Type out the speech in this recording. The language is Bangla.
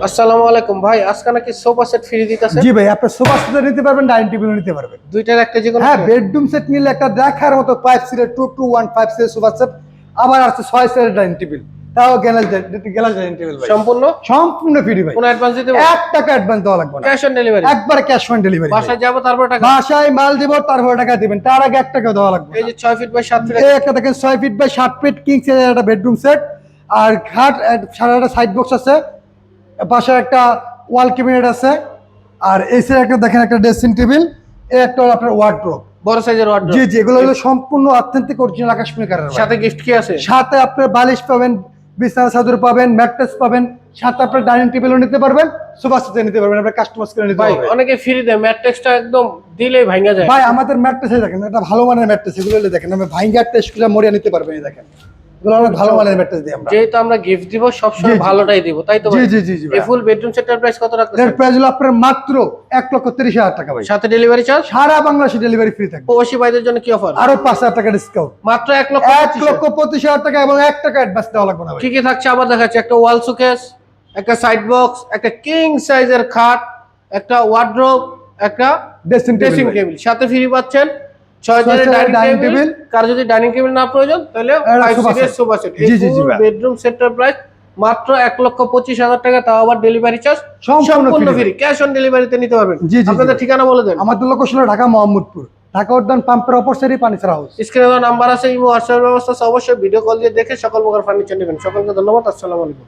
আসসালামু আলাইকুম ভাই, আজকে নাকি সোফা সেট ফ্রি দিতেছে? জি ভাই, আপনি সোফা সেট নিতে পারবেন, ডাইনিং টেবিল নিতে পারবেন। দুইটার একটা যে কোনো হ্যাঁ, একটা? বেডরুম সেট নিলে একটা দেখার মতো 5 সিটের 2215 সিটের সোফা সেট, আবার আছে 6 সিটের ডাইনিং টেবিল, তাও গ্যালাস ডাইনিং টেবিল ভাই। সম্পূর্ণ সম্পূর্ণ ফ্রি ভাই। কোনো অ্যাডভান্স দিতে হবে? 1 টাকা অ্যাডভান্স দেওয়া লাগবে না, ক্যাশ অন ডেলিভারি? একবার ক্যাশ অন ডেলিভারি। বাসায় যাব তারপর টাকা? বাসায় মাল দিব, তারপর টাকা দিবেন, তার আগে 1 টাকা দেওয়া লাগবে এই না। যে 6 ফিট বাই 7 ফিট এই একটা দেখেন 6 ফিট বাই 7 ফিট কিং সাইজের একটা বেডরুম সেট, আর খাট, সারা একটা সাইড বক্স আছে, পাশে একটা ওয়াল ক্যাবিনেট আছে, আর এই সাইডে একটা দেখেন একটা ড্রেসিং টেবিল, এই একটা হলো আপনার ওয়ার্ডরোব। বড় সাইজের ওয়ার্ডরোব? জি জি, এগুলো হলো সম্পূর্ণ অথেন্টিক অরিজিনাল আকাশমণি কাঠের। সাথে গিফট কি আছে? সাথে আপনার বালিশ পাবেন, বিছানা চাদর পাবেন, ম্যাট্রেস পাবেন, সাথে আপনার ডাইনিং টেবিলও নিতে পারবেন, সোফা সেটও নিতে পারবেন, আপনার কাস্টমাইজ করে নিতে ভাই পারবেন। অনেকে ফ্রি দেয়, ম্যাট্রিক্সটা একদম দিলেই ভাঙা যায়। ভাই আমাদের ম্যাট্রেসে দেখেন, এটা ভালো মানের ম্যাট্রেস, এগুলো হলে দেখেন আমি ভাইঙ্গার টেস্ট করে মরিয়া নিতে পারবেন। এই দেখেন, এগুলো অনেক ভালো মানের ম্যাট্রেস দিই আমরা। যেহেতু আমরা গিফট দিব সবসময় জি, জি। ভালোটাই দিব, তাই তো জি ভাই? জি জি জি এই ফুল বেডরুম সেটের প্রাইস কত এর রাখতেছেন? প্রাইস হলো আপনার মাত্র 1,30,000 টাকা ভাই। সাথে ডেলিভারি চার্জ? সারা বাংলাদেশে ডেলিভারি ফ্রি থাকবে। প্রবাসী ভাইদের জন্য কি অফার? আরো 5,000 টাকা ডিসকাউন্ট, মাত্র 1,25,000 টাকা, এবং 1 টাকা অ্যাডভান্স দেওয়া লাগবে না ভাই। কি কি থাকছে আবার দেখাচ্ছি। একটা ওয়াল শোকেস, একটা সাইড বক্স, একটা কিং সাইজের খাট, একটা ওয়ার্ডরোব, একটা ড্রেসিং ড্রেসিং টেবিল, টেবিল, সাথে ফ্রি পাচ্ছেন 6 জনের ডাইনিং ডাইনিং টেবিল। টেবিল। কার যদি ডাইনিং টেবিল না প্রয়োজন তাহলে একটা 5 সোফা সিটের সেট। Sofa set. জি, জি, জি ভাই। বেডরুম সেটের প্রাইস মাত্র 1,25,000 টাকা, তাও আবার ডেলিভারি চার্জ সম্পূর্ণ free। ফ্রি। ক্যাশ অন ডেলিভারিতে নিতে পারবেন। জি, জি, জি। আপনাদের ঠিকানা বলে দেন। আমাদের লোকেশন হলো ঢাকা মোহাম্মদপুর, ঢাকা উদ্যান পাম্পের অপর সাইডে পানিসার হাউস। স্ক্রিনে দেওয়া নাম্বার আছে, ইমো হোয়াটসঅ্যাপ ব্যবস্থা আছে, অবশ্যই ভিডিও কল দিয়ে দেখে সকল প্রকার ফার্নিচার নেবেন। সকলকে ধন্যবাদ। আসসালামু আলাইকুম।